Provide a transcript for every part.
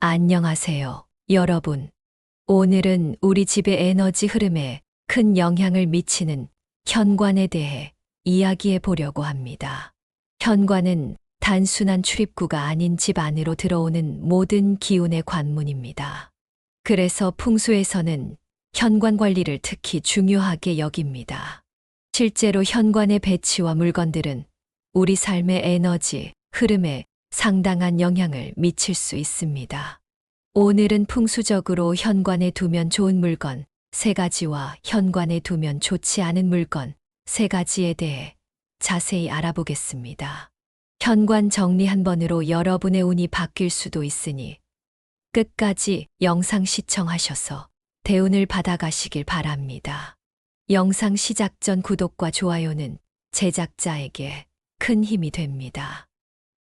안녕하세요, 여러분. 오늘은 우리 집의 에너지 흐름에 큰 영향을 미치는 현관에 대해 이야기해 보려고 합니다. 현관은 단순한 출입구가 아닌 집 안으로 들어오는 모든 기운의 관문입니다. 그래서 풍수에서는 현관 관리를 특히 중요하게 여깁니다. 실제로 현관의 배치와 물건들은 우리 삶의 에너지 흐름에 상당한 영향을 미칠 수 있습니다. 오늘은 풍수적으로 현관에 두면 좋은 물건 3가지와 현관에 두면 좋지 않은 물건 3가지에 대해 자세히 알아보겠습니다. 현관 정리 한 번으로 여러분의 운이 바뀔 수도 있으니 끝까지 영상 시청하셔서 대운을 받아가시길 바랍니다. 영상 시작 전 구독과 좋아요는 제작자에게 큰 힘이 됩니다.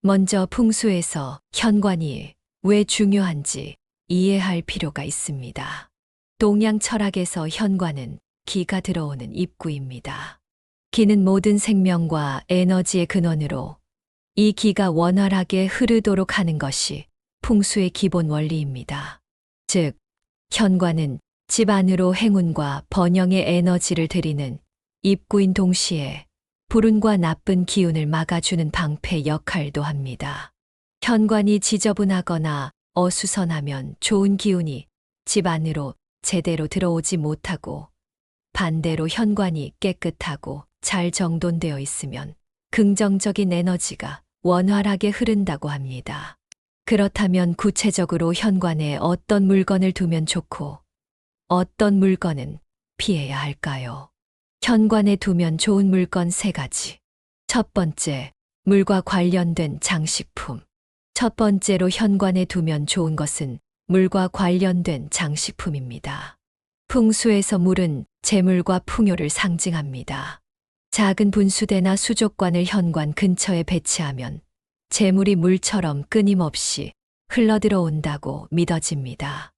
먼저 풍수에서 현관이 왜 중요한지 이해할 필요가 있습니다. 동양 철학에서 현관은 기가 들어오는 입구입니다. 기는 모든 생명과 에너지의 근원으로 이 기가 원활하게 흐르도록 하는 것이 풍수의 기본 원리입니다. 즉, 현관은 집 안으로 행운과 번영의 에너지를 들이는 입구인 동시에 불운과 나쁜 기운을 막아주는 방패 역할도 합니다. 현관이 지저분하거나 어수선하면 좋은 기운이 집 안으로 제대로 들어오지 못하고, 반대로 현관이 깨끗하고 잘 정돈되어 있으면 긍정적인 에너지가 원활하게 흐른다고 합니다. 그렇다면 구체적으로 현관에 어떤 물건을 두면 좋고 어떤 물건은 피해야 할까요? 현관에 두면 좋은 물건 3가지. 첫 번째, 물과 관련된 장식품. 첫 번째로 현관에 두면 좋은 것은 물과 관련된 장식품입니다. 풍수에서 물은 재물과 풍요를 상징합니다. 작은 분수대나 수족관을 현관 근처에 배치하면 재물이 물처럼 끊임없이 흘러들어온다고 믿어집니다.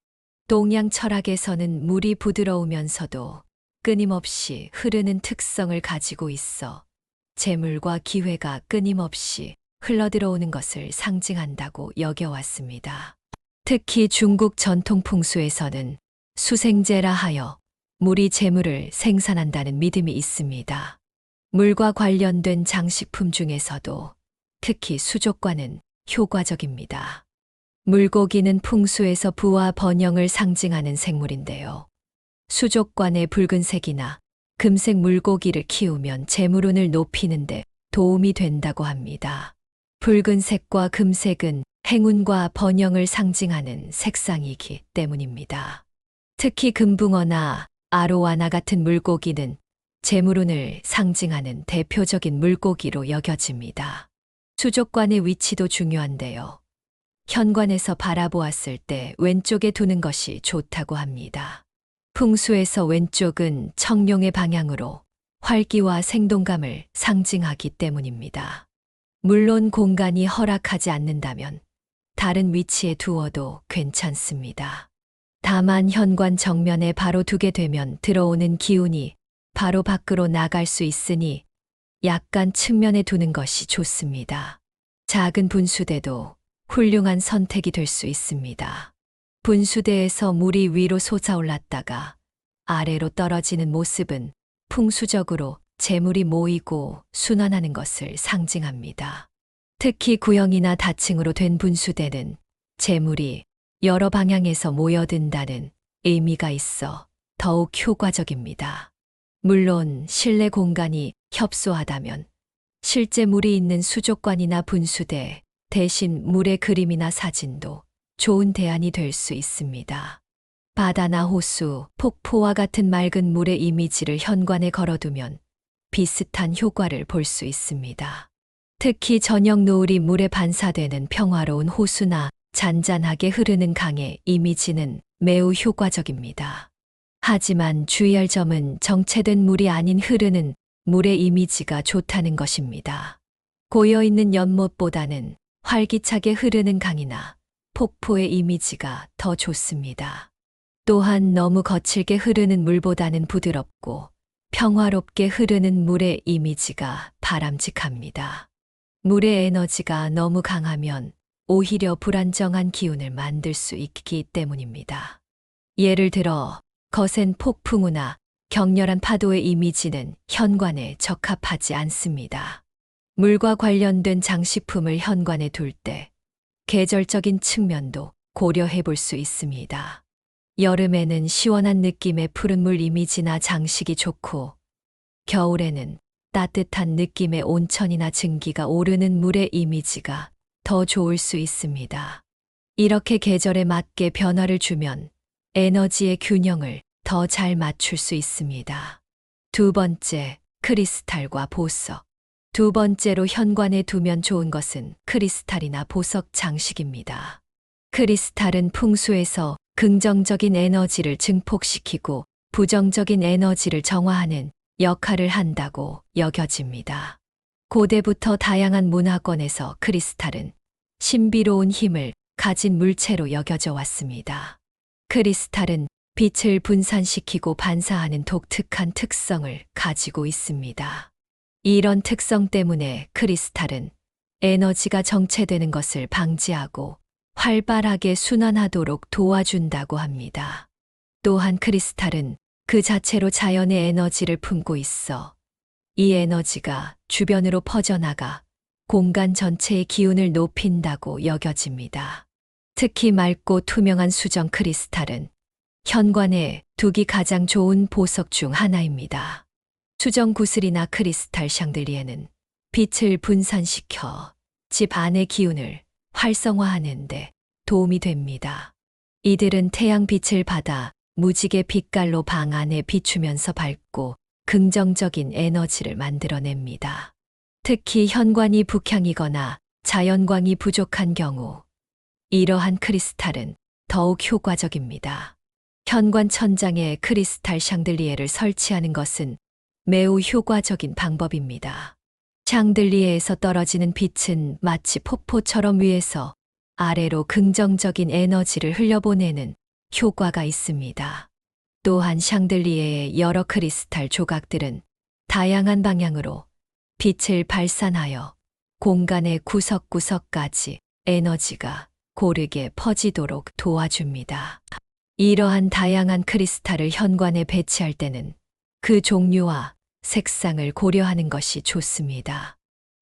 동양 철학에서는 물이 부드러우면서도 끊임없이 흐르는 특성을 가지고 있어 재물과 기회가 끊임없이 흘러들어오는 것을 상징한다고 여겨왔습니다. 특히 중국 전통 풍수에서는 수생재라 하여 물이 재물을 생산한다는 믿음이 있습니다. 물과 관련된 장식품 중에서도 특히 수족관은 효과적입니다. 물고기는 풍수에서 부와 번영을 상징하는 생물인데요. 수족관에 붉은색이나 금색 물고기를 키우면 재물운을 높이는데 도움이 된다고 합니다. 붉은색과 금색은 행운과 번영을 상징하는 색상이기 때문입니다. 특히 금붕어나 아로와나 같은 물고기는 재물운을 상징하는 대표적인 물고기로 여겨집니다. 수족관의 위치도 중요한데요. 현관에서 바라보았을 때 왼쪽에 두는 것이 좋다고 합니다. 풍수에서 왼쪽은 청룡의 방향으로 활기와 생동감을 상징하기 때문입니다. 물론 공간이 허락하지 않는다면 다른 위치에 두어도 괜찮습니다. 다만 현관 정면에 바로 두게 되면 들어오는 기운이 바로 밖으로 나갈 수 있으니 약간 측면에 두는 것이 좋습니다. 작은 분수대도 훌륭한 선택이 될 수 있습니다. 분수대에서 물이 위로 솟아올랐다가 아래로 떨어지는 모습은 풍수적으로 재물이 모이고 순환하는 것을 상징합니다. 특히 구형이나 다층으로 된 분수대는 재물이 여러 방향에서 모여든다는 의미가 있어 더욱 효과적입니다. 물론 실내 공간이 협소하다면 실제 물이 있는 수족관이나 분수대 대신 물의 그림이나 사진도 좋은 대안이 될 수 있습니다. 바다나 호수, 폭포와 같은 맑은 물의 이미지를 현관에 걸어두면 비슷한 효과를 볼 수 있습니다. 특히 저녁 노을이 물에 반사되는 평화로운 호수나 잔잔하게 흐르는 강의 이미지는 매우 효과적입니다. 하지만 주의할 점은 정체된 물이 아닌 흐르는 물의 이미지가 좋다는 것입니다. 고여있는 연못보다는 활기차게 흐르는 강이나 폭포의 이미지가 더 좋습니다. 또한 너무 거칠게 흐르는 물보다는 부드럽고 평화롭게 흐르는 물의 이미지가 바람직합니다. 물의 에너지가 너무 강하면 오히려 불안정한 기운을 만들 수 있기 때문입니다. 예를 들어 거센 폭풍우나 격렬한 파도의 이미지는 현관에 적합하지 않습니다. 물과 관련된 장식품을 현관에 둘 때 계절적인 측면도 고려해 볼 수 있습니다. 여름에는 시원한 느낌의 푸른 물 이미지나 장식이 좋고, 겨울에는 따뜻한 느낌의 온천이나 증기가 오르는 물의 이미지가 더 좋을 수 있습니다. 이렇게 계절에 맞게 변화를 주면 에너지의 균형을 더 잘 맞출 수 있습니다. 두 번째, 크리스탈과 보석. 두 번째로 현관에 두면 좋은 것은 크리스탈이나 보석 장식입니다. 크리스탈은 풍수에서 긍정적인 에너지를 증폭시키고 부정적인 에너지를 정화하는 역할을 한다고 여겨집니다. 고대부터 다양한 문화권에서 크리스탈은 신비로운 힘을 가진 물체로 여겨져 왔습니다. 크리스탈은 빛을 분산시키고 반사하는 독특한 특성을 가지고 있습니다. 이런 특성 때문에 크리스탈은 에너지가 정체되는 것을 방지하고 활발하게 순환하도록 도와준다고 합니다. 또한 크리스탈은 그 자체로 자연의 에너지를 품고 있어 이 에너지가 주변으로 퍼져나가 공간 전체의 기운을 높인다고 여겨집니다. 특히 맑고 투명한 수정 크리스탈은 현관에 두기 가장 좋은 보석 중 하나입니다. 수정 구슬이나 크리스탈 샹들리에는 빛을 분산시켜 집 안의 기운을 활성화하는 데 도움이 됩니다. 이들은 태양빛을 받아 무지개 빛깔로 방 안에 비추면서 밝고 긍정적인 에너지를 만들어냅니다. 특히 현관이 북향이거나 자연광이 부족한 경우 이러한 크리스탈은 더욱 효과적입니다. 현관 천장에 크리스탈 샹들리에를 설치하는 것은 매우 효과적인 방법입니다. 샹들리에에서 떨어지는 빛은 마치 폭포처럼 위에서 아래로 긍정적인 에너지를 흘려보내는 효과가 있습니다. 또한 샹들리에의 여러 크리스탈 조각들은 다양한 방향으로 빛을 발산하여 공간의 구석구석까지 에너지가 고르게 퍼지도록 도와줍니다. 이러한 다양한 크리스탈을 현관에 배치할 때는 그 종류와 색상을 고려하는 것이 좋습니다.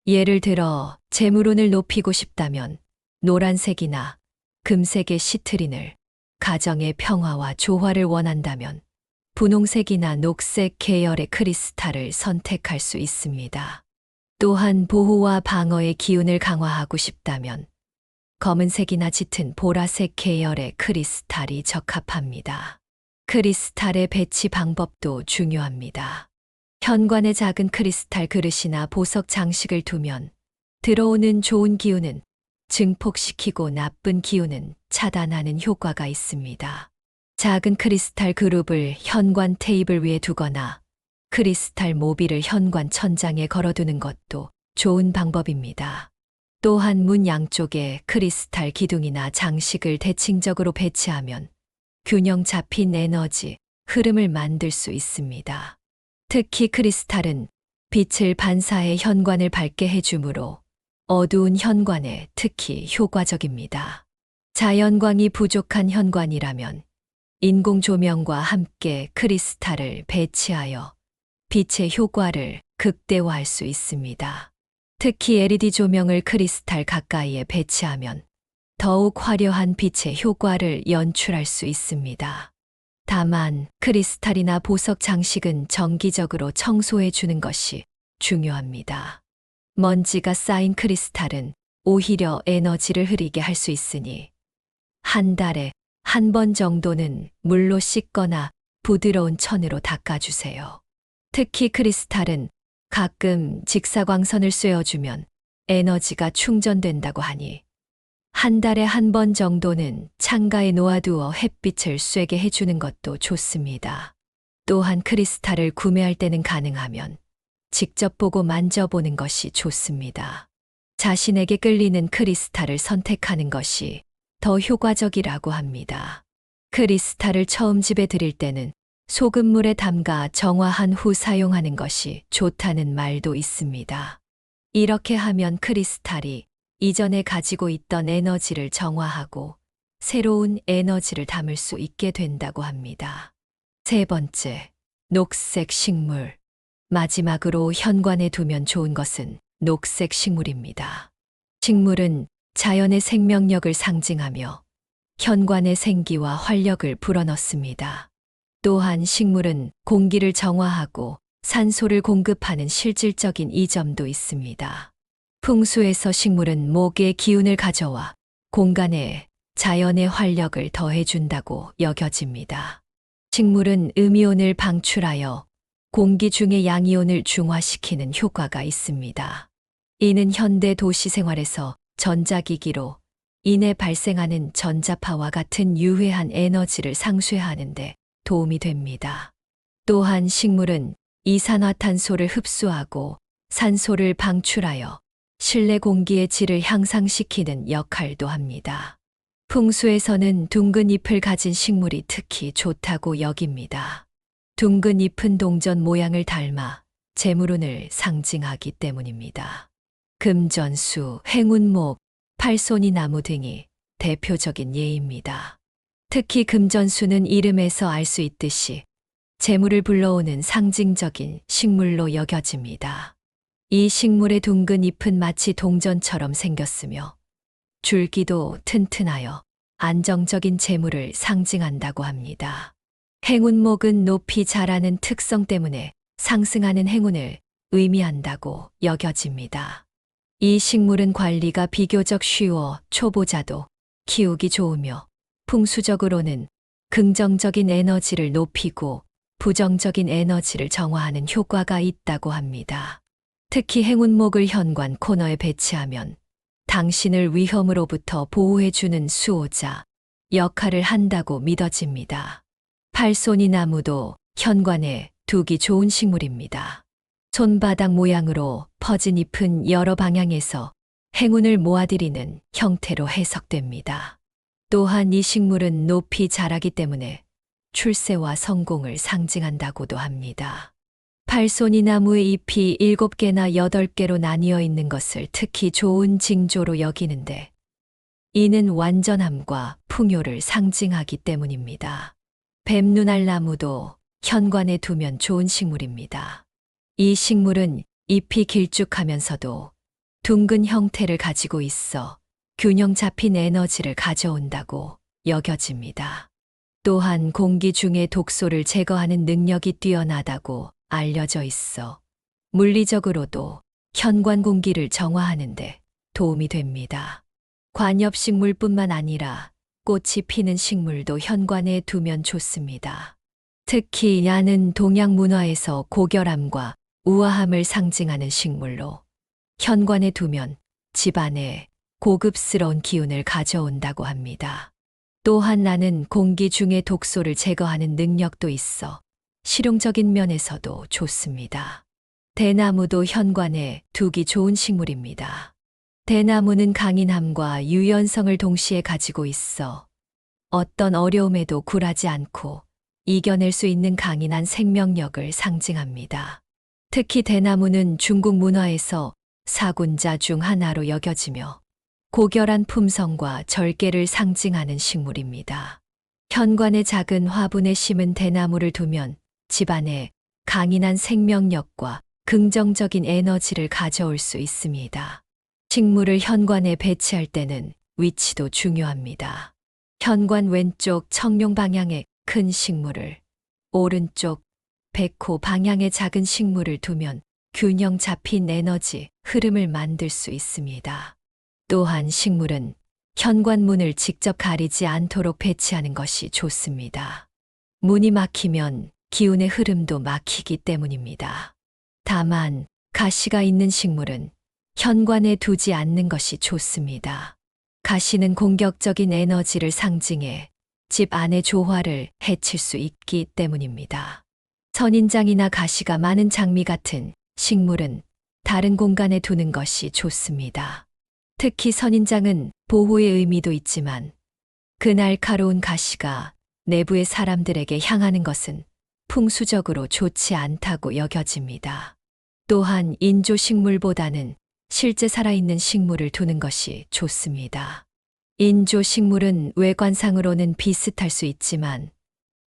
예를 들어 재물운을 높이고 싶다면 노란색이나 금색의 시트린을, 가정의 평화와 조화를 원한다면 분홍색이나 녹색 계열의 크리스탈을 선택할 수 있습니다. 또한 보호와 방어의 기운을 강화하고 싶다면 검은색이나 짙은 보라색 계열의 크리스탈이 적합합니다. 크리스탈의 배치 방법도 중요합니다. 현관에 작은 크리스탈 그릇이나 보석 장식을 두면 들어오는 좋은 기운은 증폭시키고 나쁜 기운은 차단하는 효과가 있습니다. 작은 크리스탈 그룹을 현관 테이블 위에 두거나 크리스탈 모빌을 현관 천장에 걸어두는 것도 좋은 방법입니다. 또한 문 양쪽에 크리스탈 기둥이나 장식을 대칭적으로 배치하면 균형 잡힌 에너지, 흐름을 만들 수 있습니다. 특히 크리스탈은 빛을 반사해 현관을 밝게 해주므로 어두운 현관에 특히 효과적입니다. 자연광이 부족한 현관이라면 인공 조명과 함께 크리스탈을 배치하여 빛의 효과를 극대화할 수 있습니다. 특히 LED 조명을 크리스탈 가까이에 배치하면 더욱 화려한 빛의 효과를 연출할 수 있습니다. 다만 크리스탈이나 보석 장식은 정기적으로 청소해 주는 것이 중요합니다. 먼지가 쌓인 크리스탈은 오히려 에너지를 흐리게 할 수 있으니 한 달에 한 번 정도는 물로 씻거나 부드러운 천으로 닦아주세요. 특히 크리스탈은 가끔 직사광선을 쐬어주면 에너지가 충전된다고 하니 한 달에 한 번 정도는 창가에 놓아두어 햇빛을 쐬게 해주는 것도 좋습니다. 또한 크리스탈을 구매할 때는 가능하면 직접 보고 만져보는 것이 좋습니다. 자신에게 끌리는 크리스탈을 선택하는 것이 더 효과적이라고 합니다. 크리스탈을 처음 집에 들일 때는 소금물에 담가 정화한 후 사용하는 것이 좋다는 말도 있습니다. 이렇게 하면 크리스탈이 이전에 가지고 있던 에너지를 정화하고 새로운 에너지를 담을 수 있게 된다고 합니다. 세 번째, 녹색 식물. 마지막으로 현관에 두면 좋은 것은 녹색 식물입니다. 식물은 자연의 생명력을 상징하며 현관의 생기와 활력을 불어넣습니다. 또한 식물은 공기를 정화하고 산소를 공급하는 실질적인 이점도 있습니다. 풍수에서 식물은 목의 기운을 가져와 공간에 자연의 활력을 더해준다고 여겨집니다. 식물은 음이온을 방출하여 공기 중의 양이온을 중화시키는 효과가 있습니다. 이는 현대 도시 생활에서 전자기기로 인해 발생하는 전자파와 같은 유해한 에너지를 상쇄하는 데 도움이 됩니다. 또한 식물은 이산화탄소를 흡수하고 산소를 방출하여 실내 공기의 질을 향상시키는 역할도 합니다. 풍수에서는 둥근 잎을 가진 식물이 특히 좋다고 여깁니다. 둥근 잎은 동전 모양을 닮아 재물운을 상징하기 때문입니다. 금전수, 행운목, 팔손이 나무 등이 대표적인 예입니다. 특히 금전수는 이름에서 알 수 있듯이 재물을 불러오는 상징적인 식물로 여겨집니다. 이 식물의 둥근 잎은 마치 동전처럼 생겼으며 줄기도 튼튼하여 안정적인 재물을 상징한다고 합니다. 행운목은 높이 자라는 특성 때문에 상승하는 행운을 의미한다고 여겨집니다. 이 식물은 관리가 비교적 쉬워 초보자도 키우기 좋으며 풍수적으로는 긍정적인 에너지를 높이고 부정적인 에너지를 정화하는 효과가 있다고 합니다. 특히 행운목을 현관 코너에 배치하면 당신을 위험으로부터 보호해주는 수호자 역할을 한다고 믿어집니다. 팔손이 나무도 현관에 두기 좋은 식물입니다. 손바닥 모양으로 퍼진 잎은 여러 방향에서 행운을 모아들이는 형태로 해석됩니다. 또한 이 식물은 높이 자라기 때문에 출세와 성공을 상징한다고도 합니다. 팔손이 나무의 잎이 7개나 8개로 나뉘어 있는 것을 특히 좋은 징조로 여기는데 이는 완전함과 풍요를 상징하기 때문입니다. 뱀눈알나무도 현관에 두면 좋은 식물입니다. 이 식물은 잎이 길쭉하면서도 둥근 형태를 가지고 있어 균형 잡힌 에너지를 가져온다고 여겨집니다. 또한 공기 중의 독소를 제거하는 능력이 뛰어나다고 알려져 있어 물리적으로도 현관 공기를 정화하는 데 도움이 됩니다. 관엽식물뿐만 아니라 꽃이 피는 식물도 현관에 두면 좋습니다. 특히 야는 동양 문화에서 고결함과 우아함을 상징하는 식물로 현관에 두면 집안에 고급스러운 기운을 가져온다고 합니다. 또한 나는 공기 중의 독소를 제거하는 능력도 있어 실용적인 면에서도 좋습니다. 대나무도 현관에 두기 좋은 식물입니다. 대나무는 강인함과 유연성을 동시에 가지고 있어 어떤 어려움에도 굴하지 않고 이겨낼 수 있는 강인한 생명력을 상징합니다. 특히 대나무는 중국 문화에서 사군자 중 하나로 여겨지며 고결한 품성과 절개를 상징하는 식물입니다. 현관에 작은 화분에 심은 대나무를 두면 집안에 강인한 생명력과 긍정적인 에너지를 가져올 수 있습니다. 식물을 현관에 배치할 때는 위치도 중요합니다. 현관 왼쪽 청룡 방향에 큰 식물을, 오른쪽 백호 방향의 작은 식물을 두면 균형 잡힌 에너지 흐름을 만들 수 있습니다. 또한 식물은 현관문을 직접 가리지 않도록 배치하는 것이 좋습니다. 문이 막히면 기운의 흐름도 막히기 때문입니다. 다만 가시가 있는 식물은 현관에 두지 않는 것이 좋습니다. 가시는 공격적인 에너지를 상징해 집 안의 조화를 해칠 수 있기 때문입니다. 선인장이나 가시가 많은 장미 같은 식물은 다른 공간에 두는 것이 좋습니다. 특히 선인장은 보호의 의미도 있지만 그 날카로운 가시가 내부의 사람들에게 향하는 것은 풍수적으로 좋지 않다고 여겨집니다. 또한 인조식물보다는 실제 살아있는 식물을 두는 것이 좋습니다. 인조 식물은 외관상으로는 비슷할 수 있지만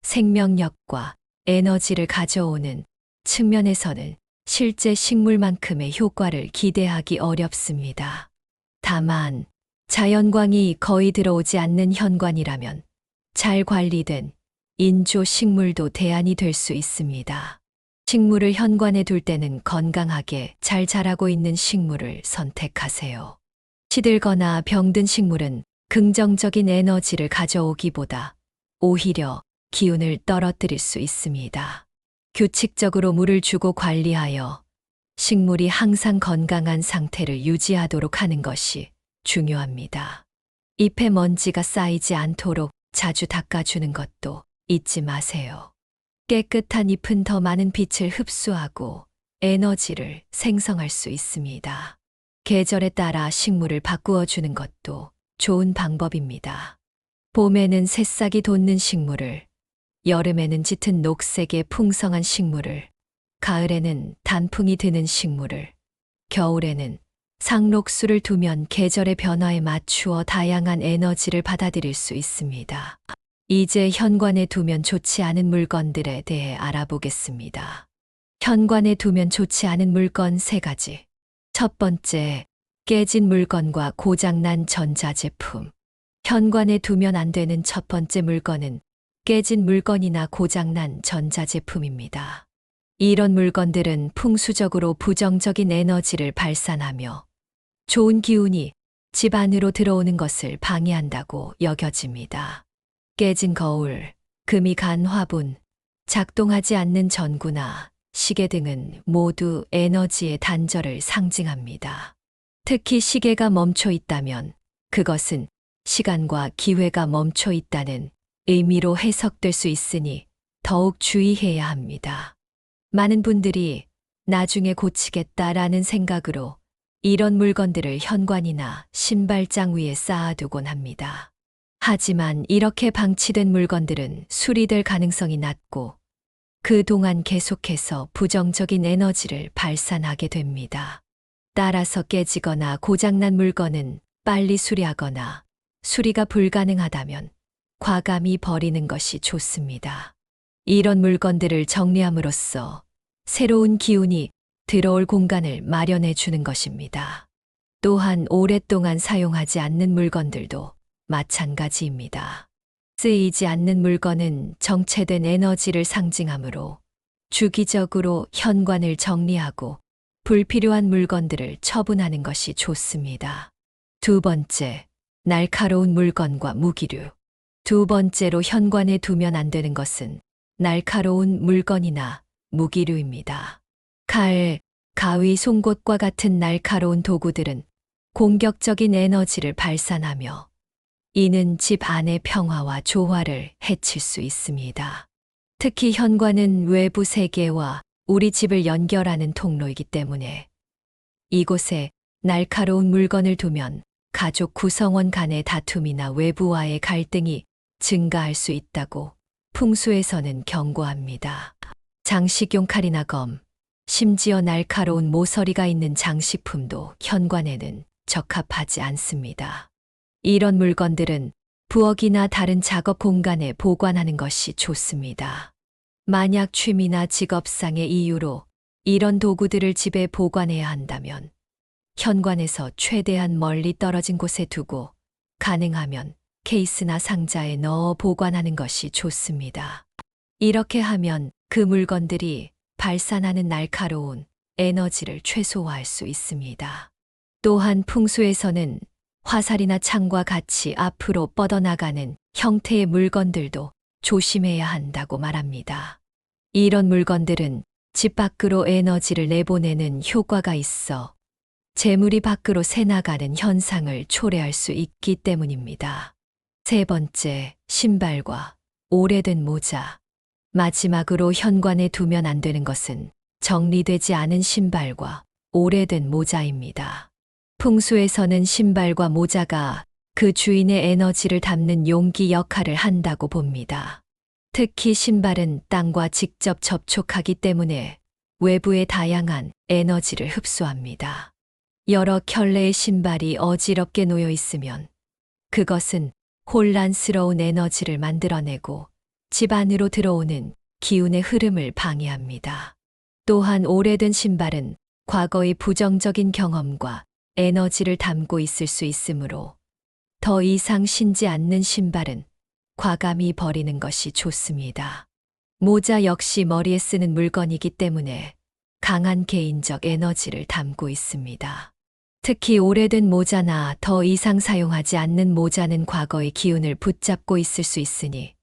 생명력과 에너지를 가져오는 측면에서는 실제 식물만큼의 효과를 기대하기 어렵습니다. 다만 자연광이 거의 들어오지 않는 현관이라면 잘 관리된 인조 식물도 대안이 될 수 있습니다. 식물을 현관에 둘 때는 건강하게 잘 자라고 있는 식물을 선택하세요. 시들거나 병든 식물은 긍정적인 에너지를 가져오기보다 오히려 기운을 떨어뜨릴 수 있습니다. 규칙적으로 물을 주고 관리하여 식물이 항상 건강한 상태를 유지하도록 하는 것이 중요합니다. 잎에 먼지가 쌓이지 않도록 자주 닦아주는 것도 잊지 마세요. 깨끗한 잎은 더 많은 빛을 흡수하고 에너지를 생성할 수 있습니다. 계절에 따라 식물을 바꾸어 주는 것도 좋은 방법입니다. 봄에는 새싹이 돋는 식물을, 여름에는 짙은 녹색의 풍성한 식물을, 가을에는 단풍이 드는 식물을, 겨울에는 상록수를 두면 계절의 변화에 맞추어 다양한 에너지를 받아들일 수 있습니다. 이제 현관에 두면 좋지 않은 물건들에 대해 알아보겠습니다. 현관에 두면 좋지 않은 물건 3가지. 첫 번째, 깨진 물건과 고장난 전자제품. 현관에 두면 안 되는 첫 번째 물건은 깨진 물건이나 고장난 전자제품입니다. 이런 물건들은 풍수적으로 부정적인 에너지를 발산하며 좋은 기운이 집 안으로 들어오는 것을 방해한다고 여겨집니다. 깨진 거울, 금이 간 화분, 작동하지 않는 전구나 시계 등은 모두 에너지의 단절을 상징합니다. 특히 시계가 멈춰 있다면 그것은 시간과 기회가 멈춰 있다는 의미로 해석될 수 있으니 더욱 주의해야 합니다. 많은 분들이 나중에 고치겠다라는 생각으로 이런 물건들을 현관이나 신발장 위에 쌓아두곤 합니다. 하지만 이렇게 방치된 물건들은 수리될 가능성이 낮고 그동안 계속해서 부정적인 에너지를 발산하게 됩니다. 따라서 깨지거나 고장난 물건은 빨리 수리하거나 수리가 불가능하다면 과감히 버리는 것이 좋습니다. 이런 물건들을 정리함으로써 새로운 기운이 들어올 공간을 마련해 주는 것입니다. 또한 오랫동안 사용하지 않는 물건들도 마찬가지입니다. 쓰이지 않는 물건은 정체된 에너지를 상징하므로 주기적으로 현관을 정리하고 불필요한 물건들을 처분하는 것이 좋습니다. 두 번째, 날카로운 물건과 무기류. 두 번째로 현관에 두면 안 되는 것은 날카로운 물건이나 무기류입니다. 칼, 가위, 송곳과 같은 날카로운 도구들은 공격적인 에너지를 발산하며 이는 집 안의 평화와 조화를 해칠 수 있습니다. 특히 현관은 외부 세계와 우리 집을 연결하는 통로이기 때문에 이곳에 날카로운 물건을 두면 가족 구성원 간의 다툼이나 외부와의 갈등이 증가할 수 있다고 풍수에서는 경고합니다. 장식용 칼이나 검, 심지어 날카로운 모서리가 있는 장식품도 현관에는 적합하지 않습니다. 이런 물건들은 부엌이나 다른 작업 공간에 보관하는 것이 좋습니다. 만약 취미나 직업상의 이유로 이런 도구들을 집에 보관해야 한다면 현관에서 최대한 멀리 떨어진 곳에 두고 가능하면 케이스나 상자에 넣어 보관하는 것이 좋습니다. 이렇게 하면 그 물건들이 발산하는 날카로운 에너지를 최소화할 수 있습니다. 또한 풍수에서는 화살이나 창과 같이 앞으로 뻗어나가는 형태의 물건들도 조심해야 한다고 말합니다. 이런 물건들은 집 밖으로 에너지를 내보내는 효과가 있어 재물이 밖으로 새나가는 현상을 초래할 수 있기 때문입니다. 세 번째, 신발과 오래된 모자. 마지막으로 현관에 두면 안 되는 것은 정리되지 않은 신발과 오래된 모자입니다. 풍수에서는 신발과 모자가 그 주인의 에너지를 담는 용기 역할을 한다고 봅니다. 특히 신발은 땅과 직접 접촉하기 때문에 외부의 다양한 에너지를 흡수합니다. 여러 켤레의 신발이 어지럽게 놓여 있으면 그것은 혼란스러운 에너지를 만들어내고 집 안으로 들어오는 기운의 흐름을 방해합니다. 또한 오래된 신발은 과거의 부정적인 경험과 에너지를 담고 있을 수 있으므로 더 이상 신지 않는 신발은 과감히 버리는 것이 좋습니다. 모자 역시 머리에 쓰는 물건이기 때문에 강한 개인적 에너지를 담고 있습니다. 특히 오래된 모자나 더 이상 사용하지 않는 모자는 과거의 기운을 붙잡고 있을 수 있으니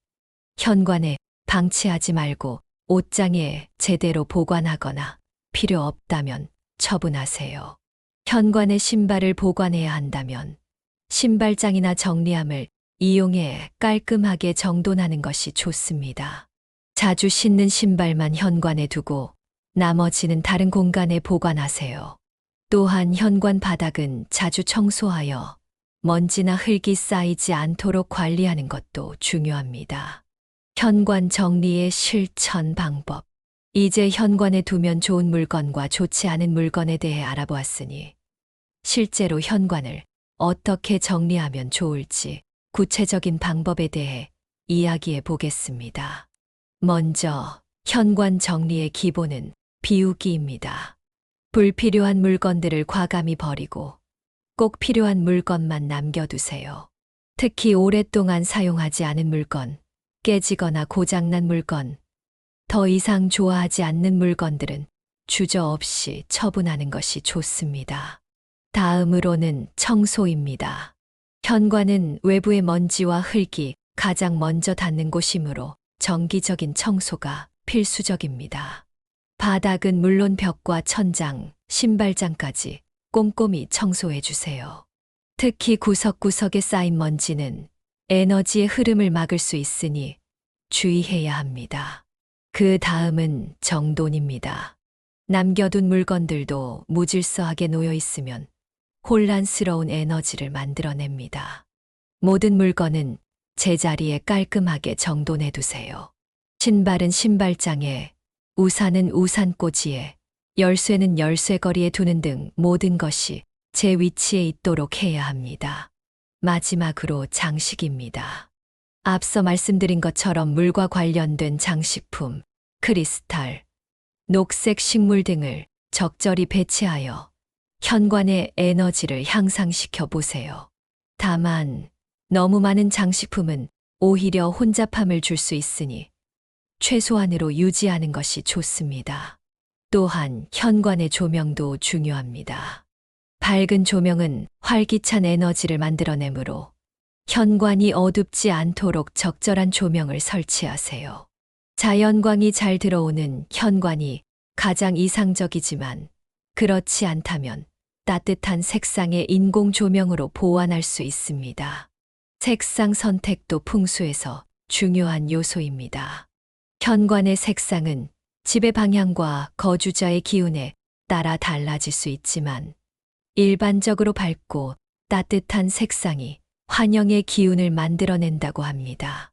현관에 방치하지 말고 옷장에 제대로 보관하거나 필요 없다면 처분하세요. 현관에 신발을 보관해야 한다면 신발장이나 정리함을 이용해 깔끔하게 정돈하는 것이 좋습니다. 자주 신는 신발만 현관에 두고 나머지는 다른 공간에 보관하세요. 또한 현관 바닥은 자주 청소하여 먼지나 흙이 쌓이지 않도록 관리하는 것도 중요합니다. 현관 정리의 실천 방법. 이제 현관에 두면 좋은 물건과 좋지 않은 물건에 대해 알아보았으니 실제로 현관을 어떻게 정리하면 좋을지 구체적인 방법에 대해 이야기해 보겠습니다. 먼저 현관 정리의 기본은 비우기입니다. 불필요한 물건들을 과감히 버리고 꼭 필요한 물건만 남겨두세요. 특히 오랫동안 사용하지 않은 물건, 깨지거나 고장난 물건, 더 이상 좋아하지 않는 물건들은 주저없이 처분하는 것이 좋습니다. 다음으로는 청소입니다. 현관은 외부의 먼지와 흙이 가장 먼저 닿는 곳이므로 정기적인 청소가 필수적입니다. 바닥은 물론 벽과 천장, 신발장까지 꼼꼼히 청소해 주세요. 특히 구석구석에 쌓인 먼지는 에너지의 흐름을 막을 수 있으니 주의해야 합니다. 그 다음은 정돈입니다. 남겨둔 물건들도 무질서하게 놓여 있으면 혼란스러운 에너지를 만들어냅니다. 모든 물건은 제자리에 깔끔하게 정돈해 두세요. 신발은 신발장에, 우산은 우산꽂이에, 열쇠는 열쇠거리에 두는 등 모든 것이 제 위치에 있도록 해야 합니다. 마지막으로 장식입니다. 앞서 말씀드린 것처럼 물과 관련된 장식품, 크리스탈, 녹색 식물 등을 적절히 배치하여 현관의 에너지를 향상시켜 보세요. 다만 너무 많은 장식품은 오히려 혼잡함을 줄 수 있으니 최소한으로 유지하는 것이 좋습니다. 또한 현관의 조명도 중요합니다. 밝은 조명은 활기찬 에너지를 만들어내므로 현관이 어둡지 않도록 적절한 조명을 설치하세요. 자연광이 잘 들어오는 현관이 가장 이상적이지만 그렇지 않다면 따뜻한 색상의 인공 조명으로 보완할 수 있습니다. 색상 선택도 풍수에서 중요한 요소입니다. 현관의 색상은 집의 방향과 거주자의 기운에 따라 달라질 수 있지만 일반적으로 밝고 따뜻한 색상이 환영의 기운을 만들어낸다고 합니다.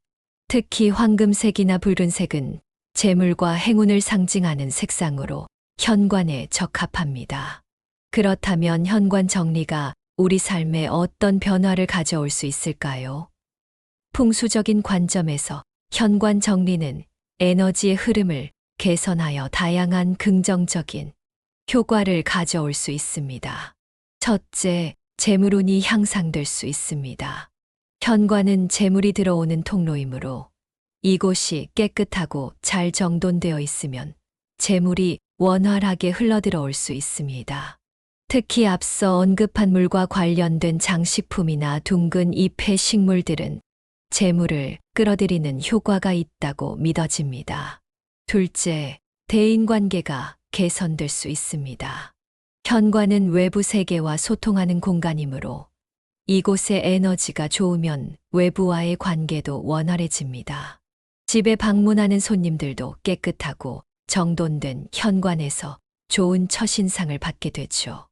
특히 황금색이나 붉은색은 재물과 행운을 상징하는 색상으로 현관에 적합합니다. 그렇다면 현관 정리가 우리 삶에 어떤 변화를 가져올 수 있을까요? 풍수적인 관점에서 현관 정리는 에너지의 흐름을 개선하여 다양한 긍정적인 효과를 가져올 수 있습니다. 첫째, 재물운이 향상될 수 있습니다. 현관은 재물이 들어오는 통로이므로 이곳이 깨끗하고 잘 정돈되어 있으면 재물이 원활하게 흘러들어올 수 있습니다. 특히 앞서 언급한 물과 관련된 장식품이나 둥근 잎의 식물들은 재물을 끌어들이는 효과가 있다고 믿어집니다. 둘째, 대인관계가 개선될 수 있습니다. 현관은 외부 세계와 소통하는 공간이므로 이곳의 에너지가 좋으면 외부와의 관계도 원활해집니다. 집에 방문하는 손님들도 깨끗하고 정돈된 현관에서 좋은 첫인상을 받게 되죠.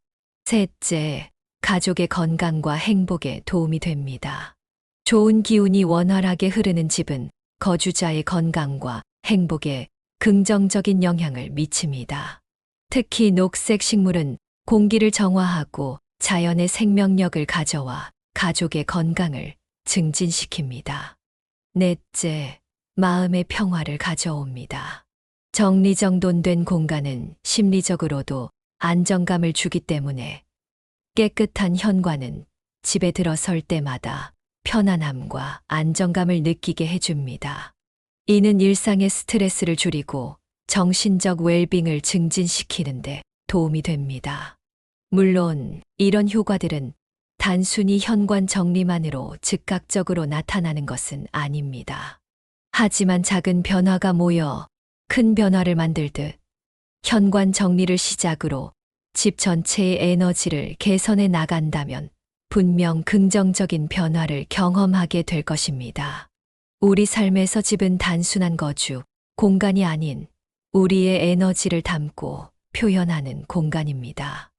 셋째, 가족의 건강과 행복에 도움이 됩니다. 좋은 기운이 원활하게 흐르는 집은 거주자의 건강과 행복에 긍정적인 영향을 미칩니다. 특히 녹색 식물은 공기를 정화하고 자연의 생명력을 가져와 가족의 건강을 증진시킵니다. 넷째, 마음의 평화를 가져옵니다. 정리정돈된 공간은 심리적으로도 안정감을 주기 때문에 깨끗한 현관은 집에 들어설 때마다 편안함과 안정감을 느끼게 해줍니다. 이는 일상의 스트레스를 줄이고 정신적 웰빙을 증진시키는데 도움이 됩니다. 물론 이런 효과들은 단순히 현관 정리만으로 즉각적으로 나타나는 것은 아닙니다. 하지만 작은 변화가 모여 큰 변화를 만들듯 현관 정리를 시작으로 집 전체의 에너지를 개선해 나간다면 분명 긍정적인 변화를 경험하게 될 것입니다. 우리 삶에서 집은 단순한 거주, 공간이 아닌 우리의 에너지를 담고 표현하는 공간입니다.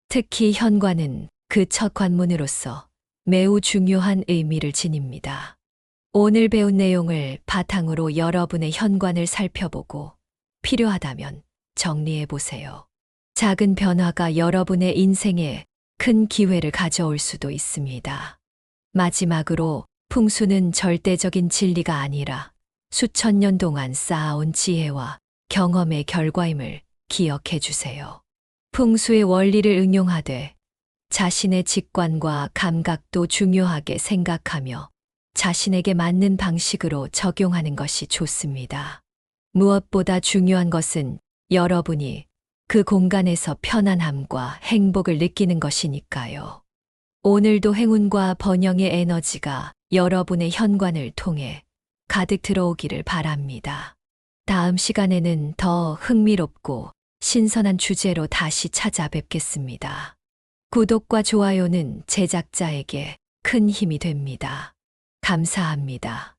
특히 현관은 그 첫 관문으로서 매우 중요한 의미를 지닙니다. 오늘 배운 내용을 바탕으로 여러분의 현관을 살펴보고 필요하다면 정리해 보세요. 작은 변화가 여러분의 인생에 큰 기회를 가져올 수도 있습니다. 마지막으로 풍수는 절대적인 진리가 아니라 수천 년 동안 쌓아온 지혜와 경험의 결과임을 기억해 주세요. 풍수의 원리를 응용하되 자신의 직관과 감각도 중요하게 생각하며 자신에게 맞는 방식으로 적용하는 것이 좋습니다. 무엇보다 중요한 것은 여러분이 그 공간에서 편안함과 행복을 느끼는 것이니까요. 오늘도 행운과 번영의 에너지가 여러분의 현관을 통해 가득 들어오기를 바랍니다. 다음 시간에는 더 흥미롭고 신선한 주제로 다시 찾아뵙겠습니다. 구독과 좋아요는 제작자에게 큰 힘이 됩니다. 감사합니다.